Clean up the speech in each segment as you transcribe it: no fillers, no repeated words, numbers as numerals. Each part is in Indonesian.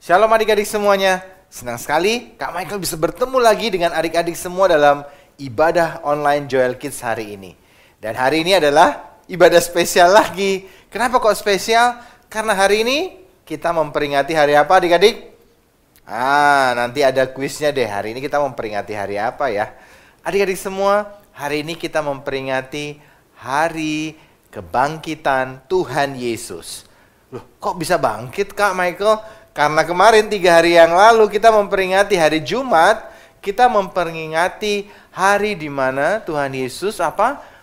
Shalom adik-adik semuanya. Senang sekali Kak Michael bisa bertemu lagi dengan adik-adik semua dalam ibadah online Joel Kids hari ini. Dan hari ini adalah ibadah spesial lagi. Kenapa kok spesial? Karena hari ini kita memperingati hari apa adik-adik? Nanti ada kuisnya deh. Hari ini kita memperingati hari apa ya? Adik-adik semua, hari ini kita memperingati hari kebangkitan Tuhan Yesus. Loh, kok bisa bangkit Kak Michael? Karena kemarin 3 hari yang lalu kita memperingati hari Jumat, kita memperingati hari di mana Tuhan Yesus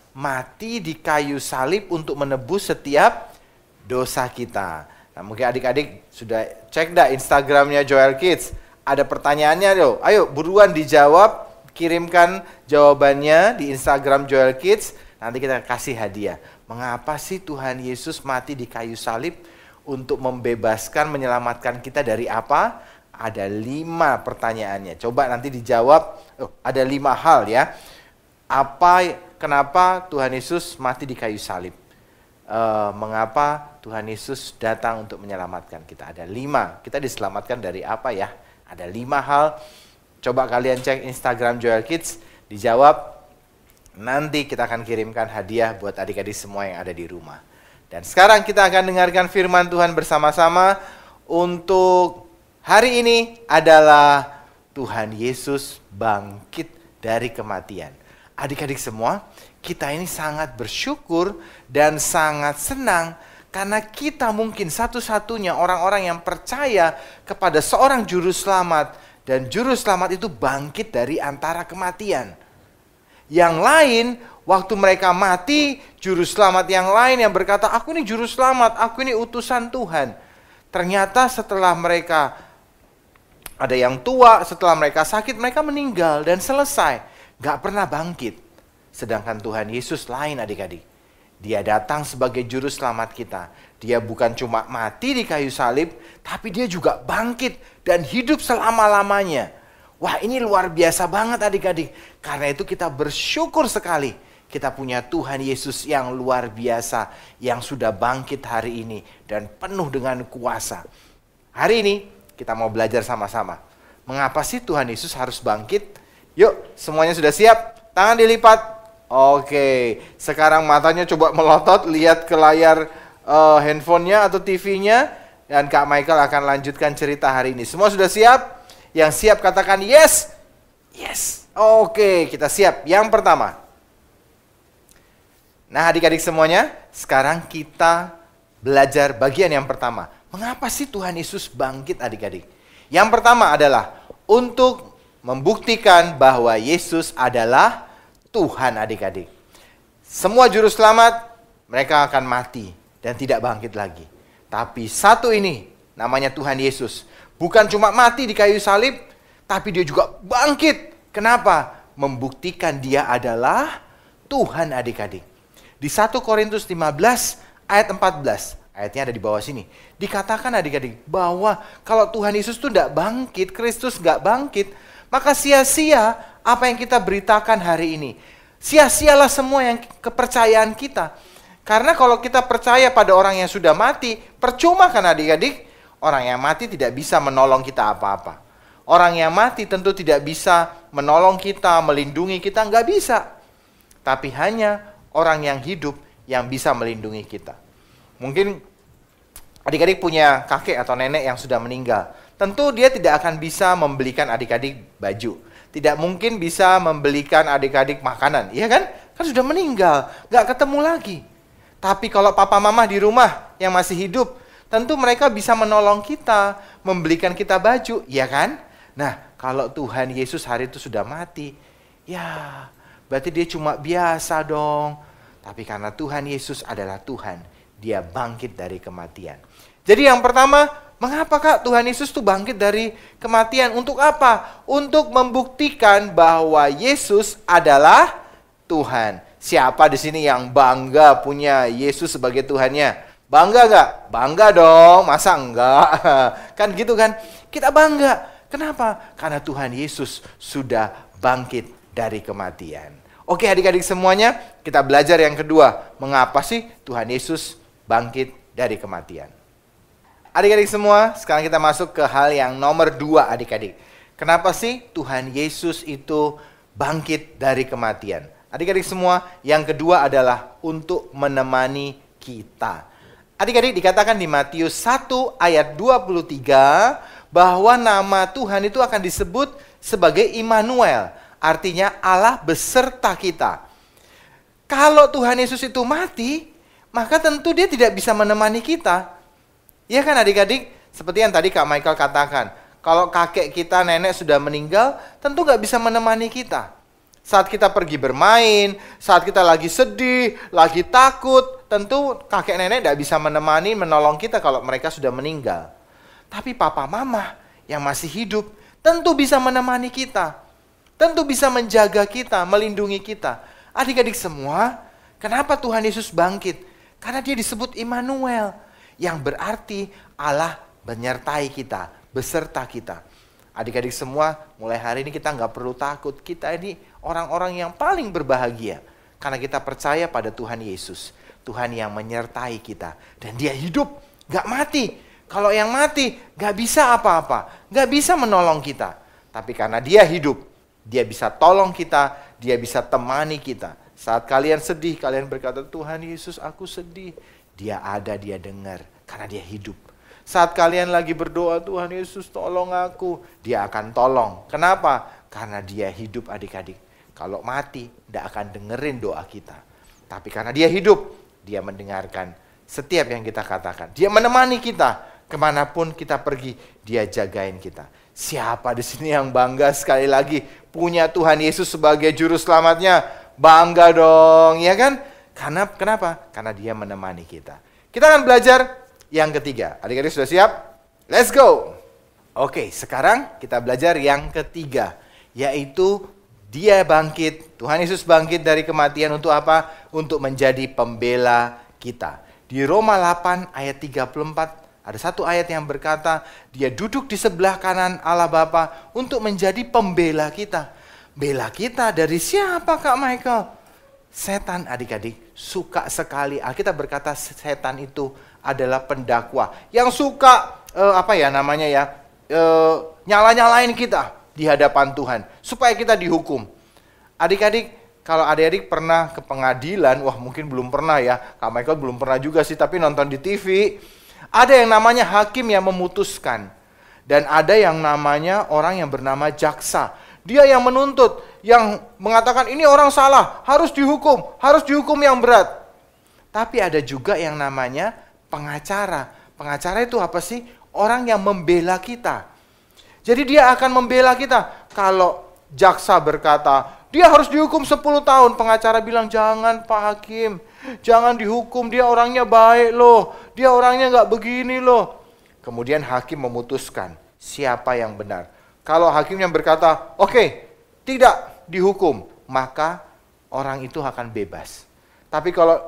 mati di kayu salib untuk menebus setiap dosa kita. Nah, mungkin adik-adik sudah cek dah Instagramnya Joel Kids. Ada pertanyaannya loh. Ayo buruan dijawab, kirimkan jawabannya di Instagram Joel Kids. Nanti kita kasih hadiah. Mengapa sih Tuhan Yesus mati di kayu salib? Untuk membebaskan, menyelamatkan kita dari apa? Ada 5 pertanyaannya. Coba nanti dijawab. Ada 5 hal ya. Kenapa Tuhan Yesus mati di kayu salib? Mengapa Tuhan Yesus datang untuk menyelamatkan kita? Ada 5. Kita diselamatkan dari apa ya? Ada 5 hal. Coba kalian cek Instagram Joel Kids. Dijawab. Nanti kita akan kirimkan hadiah buat adik-adik semua yang ada di rumah. Dan sekarang kita akan dengarkan firman Tuhan bersama-sama. Untuk hari ini adalah Tuhan Yesus bangkit dari kematian. Adik-adik semua, kita ini sangat bersyukur dan sangat senang karena kita mungkin satu-satunya orang-orang yang percaya kepada seorang juru selamat. Dan juru selamat itu bangkit dari antara kematian. Yang lain, waktu mereka mati, juru selamat yang lain yang berkata, aku ini juru selamat, aku ini utusan Tuhan. Ternyata setelah mereka ada yang tua, setelah mereka sakit, mereka meninggal dan selesai. Gak pernah bangkit. Sedangkan Tuhan Yesus lain adik-adik. Dia datang sebagai juru selamat kita. Dia bukan cuma mati di kayu salib, tapi dia juga bangkit dan hidup selama-lamanya. Wah, ini luar biasa banget adik-adik. Karena itu kita bersyukur sekali. Kita punya Tuhan Yesus yang luar biasa. Yang sudah bangkit hari ini. Dan penuh dengan kuasa. Hari ini kita mau belajar sama-sama. Mengapa sih Tuhan Yesus harus bangkit? Yuk, semuanya sudah siap? Tangan dilipat. Oke, sekarang matanya coba melotot. Lihat ke layar handphonenya atau TV-nya. Dan Kak Michael akan lanjutkan cerita hari ini. Semua sudah siap? Yang siap katakan yes. Yes. Oke, kita siap. Yang pertama. Nah, adik-adik semuanya, sekarang kita belajar bagian yang pertama. Mengapa sih Tuhan Yesus bangkit adik-adik? Yang pertama adalah untuk membuktikan bahwa Yesus adalah Tuhan adik-adik. Semua juru selamat, mereka akan mati dan tidak bangkit lagi. Tapi satu ini, namanya Tuhan Yesus. Bukan cuma mati di kayu salib, tapi dia juga bangkit. Kenapa? Membuktikan dia adalah Tuhan adik-adik. Di 1 Korintus 15 ayat 14, ayatnya ada di bawah sini. Dikatakan adik-adik bahwa kalau Tuhan Yesus itu tidak bangkit, Kristus nggak bangkit, maka sia-sia apa yang kita beritakan hari ini. Sia-sialah semua yang kepercayaan kita. Karena kalau kita percaya pada orang yang sudah mati, percuma kan adik-adik? Orang yang mati tidak bisa menolong kita apa-apa. Orang yang mati tentu tidak bisa menolong kita, melindungi kita, nggak bisa. Tapi hanya orang yang hidup yang bisa melindungi kita. Mungkin adik-adik punya kakek atau nenek yang sudah meninggal. Tentu dia tidak akan bisa membelikan adik-adik baju. Tidak mungkin bisa membelikan adik-adik makanan, iya kan? Kan sudah meninggal, nggak ketemu lagi. Tapi kalau papa mama di rumah yang masih hidup, tentu mereka bisa menolong kita, membelikan kita baju, ya kan? Nah, kalau Tuhan Yesus hari itu sudah mati, ya berarti dia cuma biasa dong. Tapi karena Tuhan Yesus adalah Tuhan, dia bangkit dari kematian. Jadi yang pertama, mengapa Kak Tuhan Yesus tuh bangkit dari kematian? Untuk apa? Untuk membuktikan bahwa Yesus adalah Tuhan. Siapa di sini yang bangga punya Yesus sebagai Tuhannya? Bangga gak? Bangga dong, masa enggak? Kan gitu kan? Kita bangga. Kenapa? Karena Tuhan Yesus sudah bangkit dari kematian. Oke adik-adik semuanya, kita belajar yang kedua. Mengapa sih Tuhan Yesus bangkit dari kematian? Adik-adik semua, sekarang kita masuk ke hal yang nomor 2 adik-adik. Kenapa sih Tuhan Yesus itu bangkit dari kematian? Adik-adik semua, yang kedua adalah untuk menemani kita. Adik-adik, dikatakan di Matius 1 ayat 23 bahwa nama Tuhan itu akan disebut sebagai Immanuel. Artinya Allah beserta kita. Kalau Tuhan Yesus itu mati, maka tentu dia tidak bisa menemani kita. Ya kan adik-adik? Seperti yang tadi Kak Michael katakan. Kalau kakek kita, nenek sudah meninggal, tentu gak bisa menemani kita. Saat kita pergi bermain, saat kita lagi sedih, lagi takut, tentu kakek nenek gak bisa menemani, menolong kita kalau mereka sudah meninggal. Tapi papa mama yang masih hidup, tentu bisa menemani kita. Tentu bisa menjaga kita, melindungi kita. Adik-adik semua, kenapa Tuhan Yesus bangkit? Karena dia disebut Immanuel, yang berarti Allah menyertai kita, beserta kita. Adik-adik semua, mulai hari ini kita nggak perlu takut. Kita ini orang-orang yang paling berbahagia. Karena kita percaya pada Tuhan Yesus. Tuhan yang menyertai kita. Dan dia hidup, nggak mati. Kalau yang mati, nggak bisa apa-apa. Nggak bisa menolong kita. Tapi karena dia hidup, dia bisa tolong kita, dia bisa temani kita. Saat kalian sedih, kalian berkata, Tuhan Yesus aku sedih. Dia ada, dia dengar. Karena dia hidup. Saat kalian lagi berdoa, Tuhan Yesus tolong aku, dia akan tolong. Kenapa? Karena dia hidup adik-adik. Kalau mati, tidak akan dengerin doa kita. Tapi karena dia hidup, dia mendengarkan setiap yang kita katakan. Dia menemani kita, kemanapun kita pergi, dia jagain kita. Siapa di sini yang bangga sekali lagi punya Tuhan Yesus sebagai juru selamatnya? Bangga dong, ya kan? Karena kenapa? Karena dia menemani kita. Kita akan belajar yang ketiga. Adik-adik sudah siap? Let's go! Oke, sekarang kita belajar yang ketiga. Yaitu dia bangkit, Tuhan Yesus bangkit dari kematian untuk apa? Untuk menjadi pembela kita. Di Roma 8 ayat 34, ada satu ayat yang berkata, dia duduk di sebelah kanan Allah Bapa untuk menjadi pembela kita. Bela kita dari siapa Kak Michael? Setan adik-adik suka sekali. Alkitab berkata setan itu adalah pendakwa yang suka nyala-nyalain kita di hadapan Tuhan supaya kita dihukum. Adik-adik, kalau adik-adik pernah ke pengadilan, wah mungkin belum pernah ya, Kak Michael belum pernah juga sih, tapi nonton di TV, ada yang namanya hakim yang memutuskan dan ada yang namanya orang yang bernama jaksa. Dia yang menuntut, yang mengatakan ini orang salah, harus dihukum yang berat. Tapi ada juga yang namanya pengacara. Pengacara itu apa sih? Orang yang membela kita. Jadi dia akan membela kita. Kalau jaksa berkata, dia harus dihukum 10 tahun. Pengacara bilang, jangan Pak Hakim, jangan dihukum, dia orangnya baik loh. Dia orangnya nggak begini loh. Kemudian hakim memutuskan siapa yang benar. Kalau hakimnya berkata, oke, tidak dihukum, maka orang itu akan bebas. Tapi kalau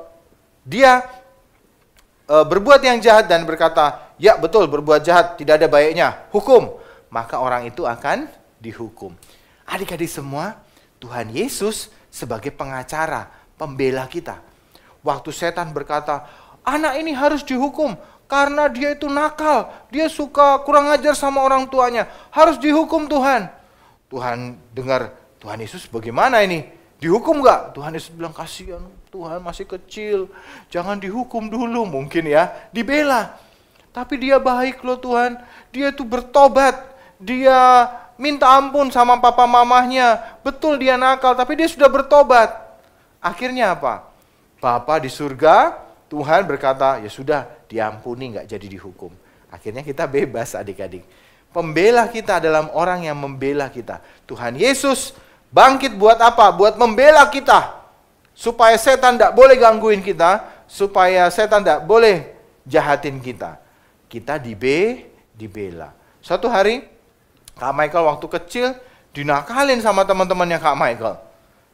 dia berbuat yang jahat dan berkata, ya betul berbuat jahat, tidak ada baiknya, hukum, maka orang itu akan dihukum. Adik-adik semua, Tuhan Yesus sebagai pengacara, pembela kita. Waktu setan berkata, anak ini harus dihukum, karena dia itu nakal, dia suka kurang ajar sama orang tuanya, harus dihukum Tuhan. Tuhan dengar, Tuhan Yesus bagaimana ini? Dihukum gak? Tuhan Yesus bilang, kasihan Tuhan masih kecil, jangan dihukum dulu, mungkin ya, dibela. Tapi dia baik loh Tuhan, dia itu bertobat, dia minta ampun sama papa mamahnya, betul dia nakal, tapi dia sudah bertobat. Akhirnya apa? Bapa di surga, Tuhan berkata, ya sudah, diampuni, nggak jadi dihukum. Akhirnya kita bebas adik-adik. Pembela kita adalah orang yang membela kita. Tuhan Yesus bangkit buat apa? Buat membela kita. Supaya setan tidak boleh gangguin kita. Supaya setan tidak boleh jahatin kita. Kita dibela. Suatu hari, Kak Michael waktu kecil dinakalin sama teman-temannya Kak Michael.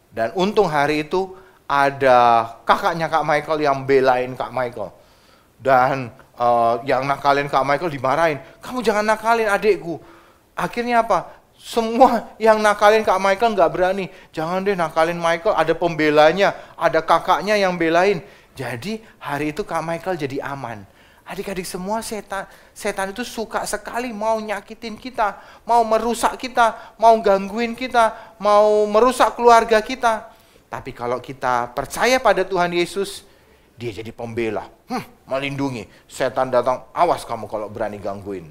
Dan untung hari itu ada kakaknya Kak Michael yang belain Kak Michael. Dan yang nakalin Kak Michael dimarahin. Kamu jangan nakalin adikku. Akhirnya apa? Semua yang nakalin Kak Michael nggak berani. Jangan deh nakalin Michael, ada pembelanya, ada kakaknya yang belain. Jadi hari itu Kak Michael jadi aman. Adik-adik semua, setan itu suka sekali mau nyakitin kita, mau merusak kita, mau gangguin kita, mau merusak keluarga kita. Tapi kalau kita percaya pada Tuhan Yesus, dia jadi pembela, melindungi. Setan datang, awas kamu kalau berani gangguin.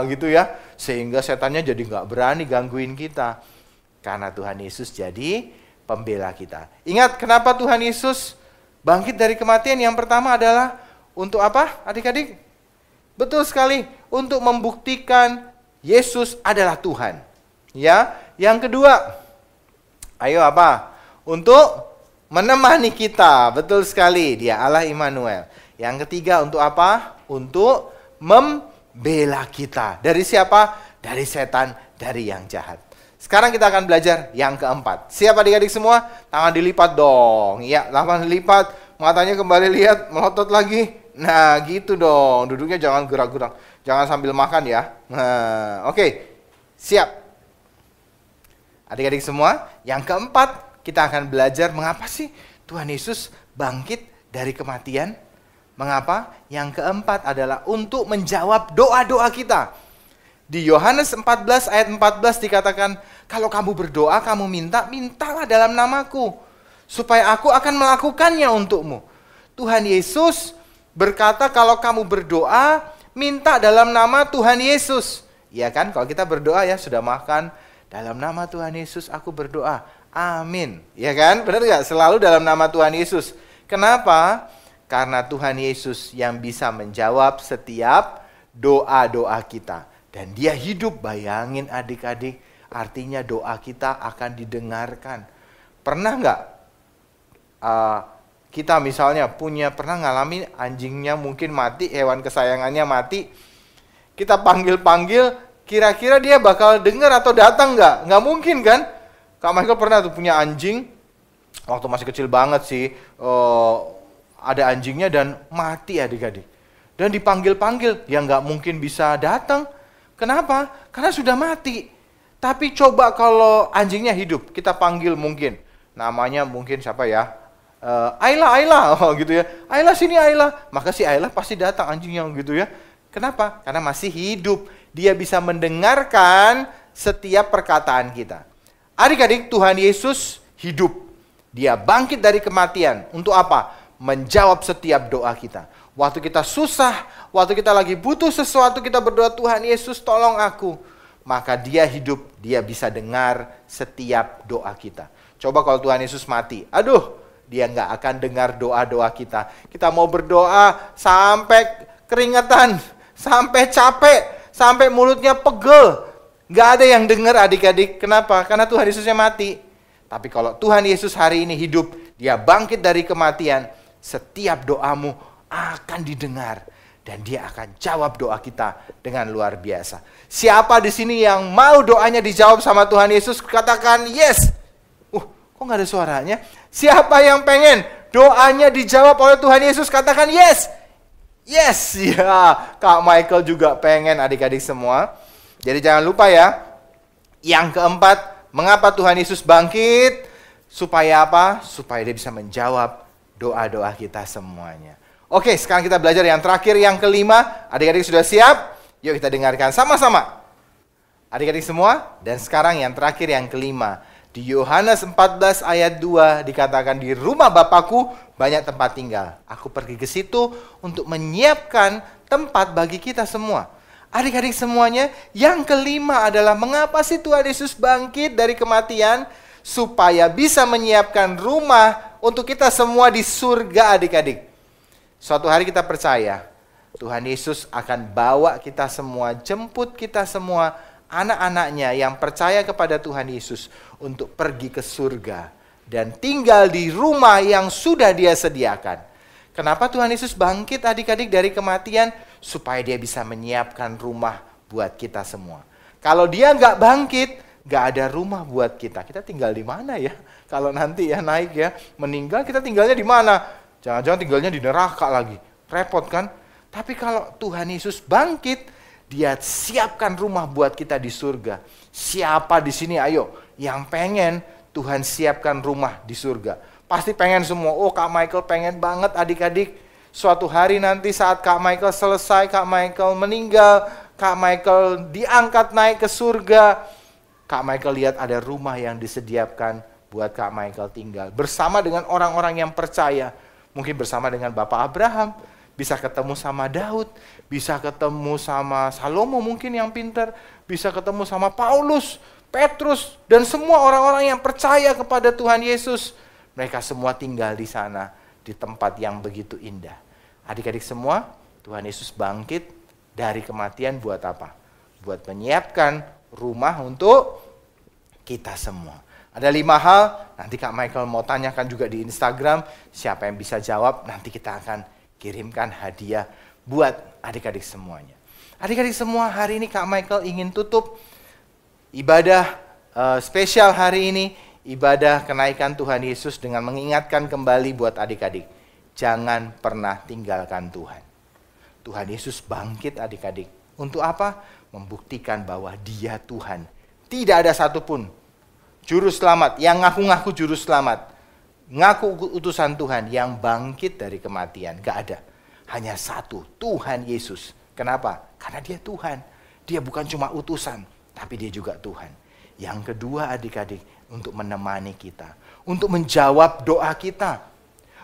Gitu ya. Sehingga setannya jadi nggak berani gangguin kita. Karena Tuhan Yesus jadi pembela kita. Ingat kenapa Tuhan Yesus bangkit dari kematian? Yang pertama adalah untuk apa, adik-adik? Betul sekali, untuk membuktikan Yesus adalah Tuhan. Ya, yang kedua, ayo apa? Untuk menemani kita, betul sekali, dia Allah Immanuel. Yang ketiga untuk apa? Untuk membela kita. Dari siapa? Dari setan, dari yang jahat. Sekarang kita akan belajar yang keempat. Siap adik-adik semua? Tangan dilipat dong. Ya, tangan dilipat, matanya kembali lihat, melotot lagi. Nah, gitu dong. Duduknya jangan gerak-gerak. Jangan sambil makan ya. Nah, oke. Siap. Adik-adik semua, yang keempat kita akan belajar mengapa sih Tuhan Yesus bangkit dari kematian. Mengapa? Yang keempat adalah untuk menjawab doa-doa kita. Di Yohanes 14 ayat 14 dikatakan, kalau kamu berdoa, kamu mintalah dalam namaku, supaya aku akan melakukannya untukmu. Tuhan Yesus berkata kalau kamu berdoa, minta dalam nama Tuhan Yesus. Iya kan? Kalau kita berdoa ya sudah makan, dalam nama Tuhan Yesus aku berdoa. Amin. Ya kan? Benar nggak? Selalu dalam nama Tuhan Yesus. Kenapa? Karena Tuhan Yesus yang bisa menjawab setiap doa-doa kita. Dan dia hidup, bayangin adik-adik. Artinya doa kita akan didengarkan. Pernah nggak kita misalnya pernah ngalamin anjingnya mungkin mati, hewan kesayangannya mati. Kita panggil-panggil, kira-kira dia bakal dengar atau datang nggak? Nggak mungkin kan? Kak Michael pernah tuh punya anjing, waktu masih kecil banget sih, ada anjingnya dan mati adik-adik. Dan dipanggil-panggil, ya nggak mungkin bisa datang. Kenapa? Karena sudah mati. Tapi coba kalau anjingnya hidup, kita panggil mungkin, namanya mungkin siapa ya? Ayla, gitu ya. Ayla sini Ayla. Maka si Ayla pasti datang anjingnya gitu ya. Kenapa? Karena masih hidup. Dia bisa mendengarkan setiap perkataan kita. Adik-adik, Tuhan Yesus hidup. Dia bangkit dari kematian. Untuk apa? Menjawab setiap doa kita. Waktu kita susah, waktu kita lagi butuh sesuatu, kita berdoa, Tuhan Yesus tolong aku. Maka dia hidup, dia bisa dengar setiap doa kita. Coba kalau Tuhan Yesus mati, aduh, dia nggak akan dengar doa-doa kita. Kita mau berdoa sampai keringetan, sampai capek, sampai mulutnya pegel. Nggak ada yang dengar adik-adik. Kenapa? Karena Tuhan Yesusnya mati. Tapi kalau Tuhan Yesus hari ini hidup, dia bangkit dari kematian, setiap doamu akan didengar. Dan dia akan jawab doa kita dengan luar biasa. Siapa di sini yang mau doanya dijawab sama Tuhan Yesus? Katakan yes. Kok nggak ada suaranya? Siapa yang pengen doanya dijawab oleh Tuhan Yesus? Katakan yes. Yes, ya. Kak Michael juga pengen, adik-adik semua. Jadi jangan lupa ya. Yang keempat, mengapa Tuhan Yesus bangkit? Supaya apa? Supaya dia bisa menjawab doa-doa kita semuanya. Oke, sekarang kita belajar yang terakhir, yang kelima. Adik-adik sudah siap? Yuk kita dengarkan sama-sama. Adik-adik semua, dan sekarang yang terakhir, yang kelima. Di Yohanes 14 ayat 2 dikatakan, di rumah Bapakku banyak tempat tinggal. Aku pergi ke situ untuk menyiapkan tempat bagi kita semua. Adik-adik semuanya, yang kelima adalah mengapa sih Tuhan Yesus bangkit dari kematian? Supaya bisa menyiapkan rumah untuk kita semua di surga adik-adik. Suatu hari kita percaya, Tuhan Yesus akan bawa kita semua, jemput kita semua, anak-anaknya yang percaya kepada Tuhan Yesus untuk pergi ke surga. Dan tinggal di rumah yang sudah dia sediakan. Kenapa Tuhan Yesus bangkit adik-adik dari kematian? Supaya dia bisa menyiapkan rumah buat kita semua. Kalau dia nggak bangkit, nggak ada rumah buat kita. Kita tinggal di mana ya? Kalau nanti ya naik ya, meninggal kita tinggalnya di mana? Jangan-jangan tinggalnya di neraka lagi. Repot kan? Tapi kalau Tuhan Yesus bangkit, dia siapkan rumah buat kita di surga. Siapa di sini ayo yang pengen Tuhan siapkan rumah di surga? Pasti pengen semua. Oh, Kak Michael pengen banget adik-adik. Suatu hari nanti saat Kak Michael selesai, Kak Michael meninggal, Kak Michael diangkat naik ke surga, Kak Michael lihat ada rumah yang disediakan buat Kak Michael tinggal. Bersama dengan orang-orang yang percaya. Mungkin bersama dengan Bapak Abraham, bisa ketemu sama Daud, bisa ketemu sama Salomo mungkin yang pintar, bisa ketemu sama Paulus, Petrus, dan semua orang-orang yang percaya kepada Tuhan Yesus. Mereka semua tinggal di sana, di tempat yang begitu indah. Adik-adik semua, Tuhan Yesus bangkit dari kematian buat apa? Buat menyiapkan rumah untuk kita semua. Ada 5 hal, nanti Kak Michael mau tanyakan juga di Instagram, siapa yang bisa jawab, nanti kita akan kirimkan hadiah buat adik-adik semuanya. Adik-adik semua, hari ini Kak Michael ingin tutup ibadah spesial hari ini, ibadah kenaikan Tuhan Yesus dengan mengingatkan kembali buat adik-adik, jangan pernah tinggalkan Tuhan. Tuhan Yesus bangkit adik-adik. Untuk apa? Membuktikan bahwa Dia Tuhan. Tidak ada satupun juru selamat yang ngaku-ngaku juru selamat, ngaku utusan Tuhan yang bangkit dari kematian. Gak ada. Hanya satu, Tuhan Yesus. Kenapa? Karena Dia Tuhan. Dia bukan cuma utusan, tapi Dia juga Tuhan. Yang kedua adik-adik, untuk menemani kita, untuk menjawab doa kita,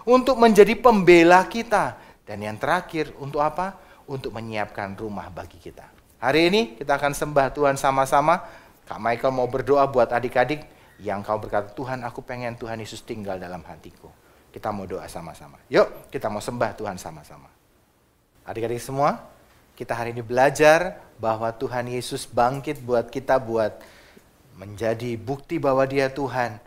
untuk menjadi pembela kita. Dan yang terakhir, untuk apa? Untuk menyiapkan rumah bagi kita. Hari ini kita akan sembah Tuhan sama-sama. Kak Michael mau berdoa buat adik-adik yang kau berkata, Tuhan aku pengen Tuhan Yesus tinggal dalam hatiku. Kita mau doa sama-sama. Yuk kita mau sembah Tuhan sama-sama. Adik-adik semua, kita hari ini belajar bahwa Tuhan Yesus bangkit buat kita, buat menjadi bukti bahwa Dia Tuhan.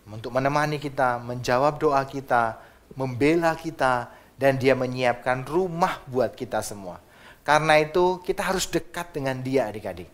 Untuk menemani kita, menjawab doa kita, membela kita, dan Dia menyiapkan rumah buat kita semua. Karena itu kita harus dekat dengan Dia adik-adik.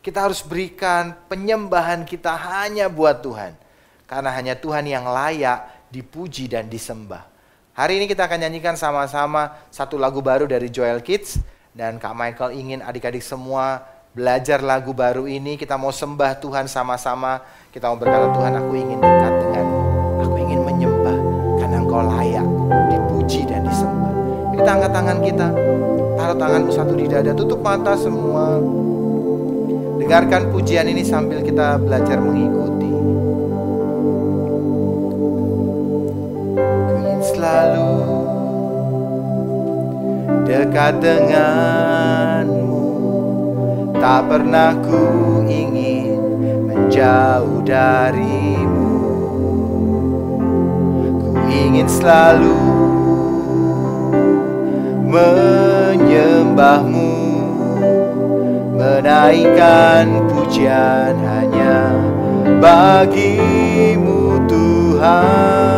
Kita harus berikan penyembahan kita hanya buat Tuhan. Karena hanya Tuhan yang layak dipuji dan disembah. Hari ini kita akan nyanyikan sama-sama satu lagu baru dari Joel Kids. Dan Kak Michael ingin adik-adik semua belajar lagu baru ini. Kita mau sembah Tuhan sama-sama. Kita mau berkata, Tuhan aku ingin dekat denganmu. Aku ingin menyembah karena Engkau layak dipuji dan disembah. Kita angkat tangan kita. Taruh tanganmu satu di dada. Tutup mata semua. Dengarkan pujian ini sambil kita belajar mengikuti. Ku ingin selalu dekat denganmu, tak pernah ku ingin menjauh darimu. Ku ingin selalu menyembahmu, menaikkan pujian hanya bagimu Tuhan.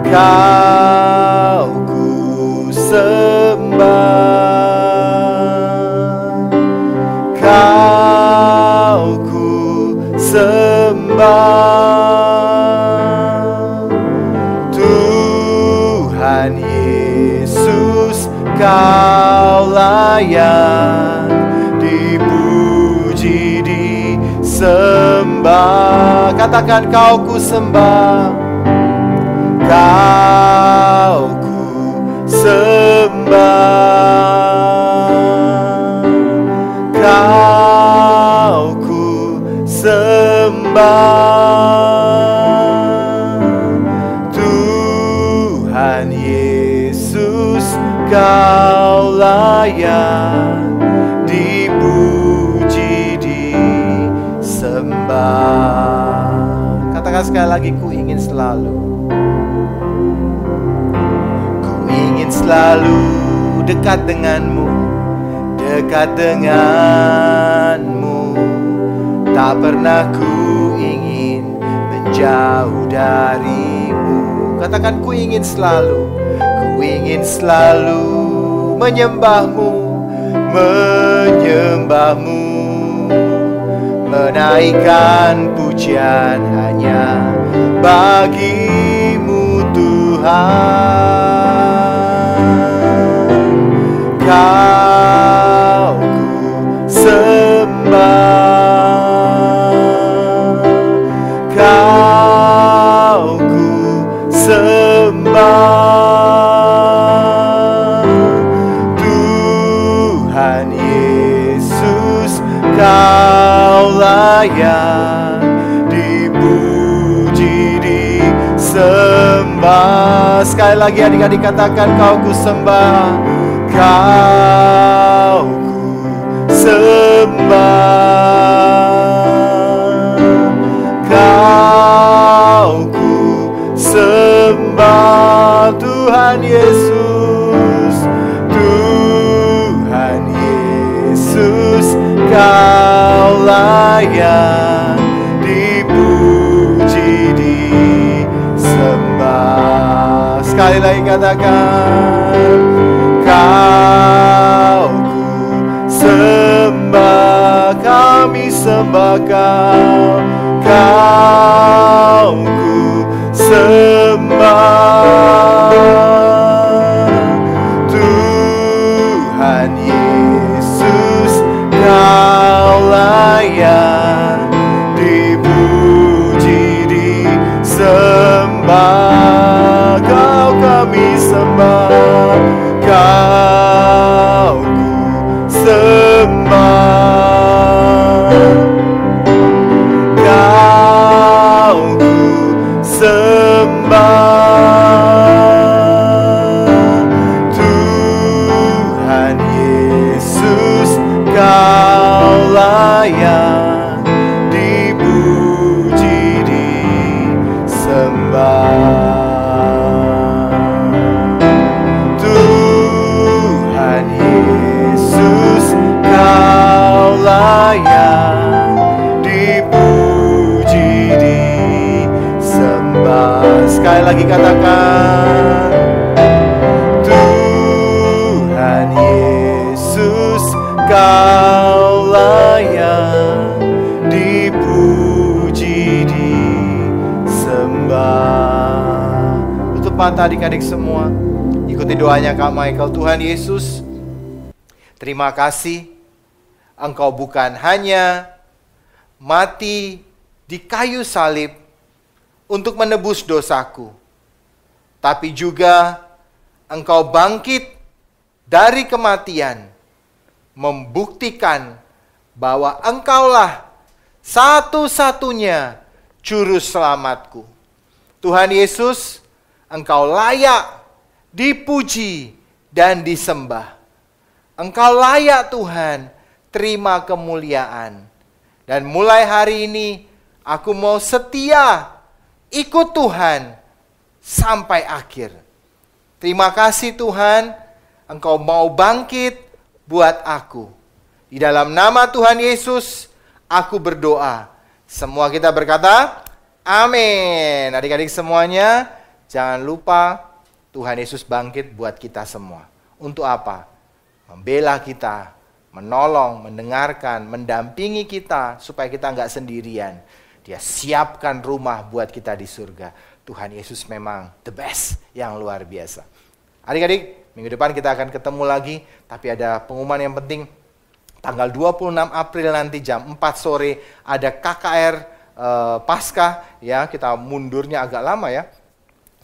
Kau ku sembah, Kau ku sembah, Tuhan Yesus Kau layak dipuji, disembah. Katakan Kau ku sembah, Kau ku sembah, Kau ku sembah, Tuhan Yesus Kau layak dipuji, disembah. Katakan sekali lagi, ku ingin selalu, ku ingin selalu dekat denganmu, dekat denganmu. Tak pernah ku ingin menjauh darimu. Katakan, ku ingin selalu, ku ingin selalu menyembahmu, menyembahmu, menaikkan pujian hanya bagimu Tuhan. Kau ku sembah, Kau ku sembah, Tuhan Yesus, Kau layak dipuji, disembah. Sekali lagi adik-adik katakan, Kau ku sembah, Kau ku sembah, Kau ku sembah. Tuhan Yesus, Tuhan Yesus, Kau layak dipuji, disembah. Sekali lagi katakan, Kau ku sembah, kami sembah Kau, Kau ku sembah. Tuhan Yesus, Kau layak dipuji, disembah. Kau kami sembah, Kau ku sembah, Kau ku sembah. Tuhan Yesus, Kau layak dipuji, disembah. Tuhan Yesus, Kau layak dipuji, disembah. Sekali lagi katakan, Tuhan Yesus, Kau layak dipuji, disembah. Tutup mata adik-adik semua, ikuti doanya Kak Michael. Tuhan Yesus, terima kasih Engkau bukan hanya mati di kayu salib untuk menebus dosaku, tapi juga Engkau bangkit dari kematian, membuktikan bahwa Engkaulah satu-satunya juru selamatku. Tuhan Yesus, Engkau layak dipuji dan disembah. Engkau layak Tuhan, terima kemuliaan. Dan mulai hari ini, aku mau setia ikut Tuhan sampai akhir. Terima kasih Tuhan, Engkau mau bangkit buat aku. Di dalam nama Tuhan Yesus, aku berdoa. Semua kita berkata, amin. Adik-adik semuanya, jangan lupa Tuhan Yesus bangkit buat kita semua. Untuk apa? Membela kita, menolong, mendengarkan, mendampingi kita supaya kita nggak sendirian. Dia siapkan rumah buat kita di surga. Tuhan Yesus memang the best, yang luar biasa. Adik-adik, minggu depan kita akan ketemu lagi, tapi ada pengumuman yang penting. Tanggal 26 April nanti jam 4 sore ada KKR Paskah, ya, kita mundurnya agak lama ya.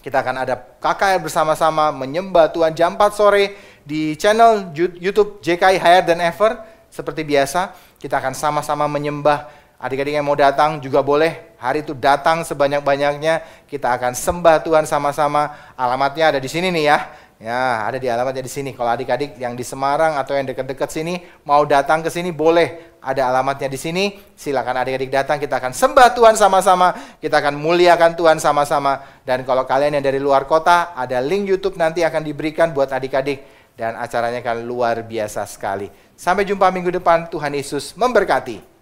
Kita akan ada KKR bersama-sama menyembah Tuhan jam 4 sore di channel YouTube JKI Higher Than Ever. Seperti biasa, kita akan sama-sama menyembah. Adik-adik yang mau datang juga boleh, hari itu datang sebanyak-banyaknya. Kita akan sembah Tuhan sama-sama. Alamatnya ada di sini nih ya. Ya, ada di alamatnya di sini. Kalau adik-adik yang di Semarang atau yang dekat-dekat sini mau datang ke sini boleh. Ada alamatnya di sini. Silakan adik-adik datang, kita akan sembah Tuhan sama-sama. Kita akan muliakan Tuhan sama-sama. Dan kalau kalian yang dari luar kota, ada link YouTube nanti akan diberikan buat adik-adik. Dan acaranya akan luar biasa sekali. Sampai jumpa minggu depan. Tuhan Yesus memberkati.